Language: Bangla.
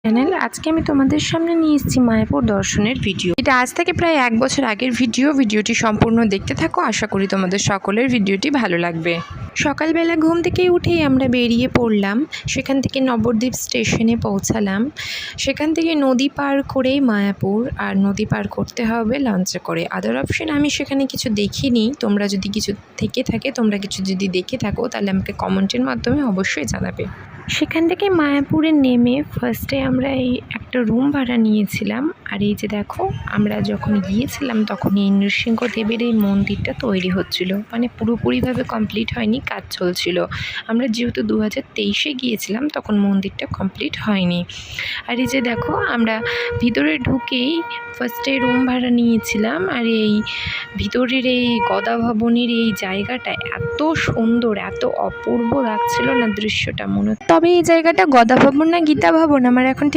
চ্যানেল আজকে আমি তোমাদের সামনে নিয়ে এসেছি মায়াপুর দর্শনের ভিডিও। এটা আজ থেকে প্রায় 1 বছর আগের ভিডিওটি সম্পূর্ণ দেখতে থাকো। আশা করি তোমাদের সকলের ভিডিওটি ভালো লাগবে। সকালবেলা ঘুম থেকে উঠেই আমরা বেরিয়ে পড়লাম। সেখান থেকে নবদ্বীপ স্টেশনে পৌঁছালাম। সেখান থেকে নদী পার করেই মায়াপুর, আর নদী পার করতে হবে লঞ্চে করে। আদার অপশন আমি সেখানে কিছু দেখিনি। তোমরা যদি কিছু তোমরা কিছু যদি দেখে থাকো তাহলে আমাকে কমেন্টের মাধ্যমে অবশ্যই জানাবে। সেখান থেকে মায়াপুরে নেমে ফার্স্টে আমরা এই একটা রুম ভাড়া নিয়েছিলাম। আর এই যে দেখো, আমরা যখন গিয়েছিলাম তখন এই নৃসিংহদেবের এই মন্দিরটা তৈরি হচ্ছিল, মানে পুরোপুরিভাবে কমপ্লিট হয়নি, কাজ চলছিল। আমরা যেহেতু 2023-এ গিয়েছিলাম তখন মন্দিরটা কমপ্লিট হয়নি। আর এই যে দেখো, আমরা ভিতরে ঢুকেই ফার্স্টে রুম ভাড়া নিয়েছিলাম। আর এই ভিতরের এই গদা ভবনের এই জায়গাটা এত সুন্দর, এত অপূর্ব লাগছিল না দৃশ্যটা। তবে এই জায়গাটা গদা ভবন না গীতা ভবন আমার এখন ঠিক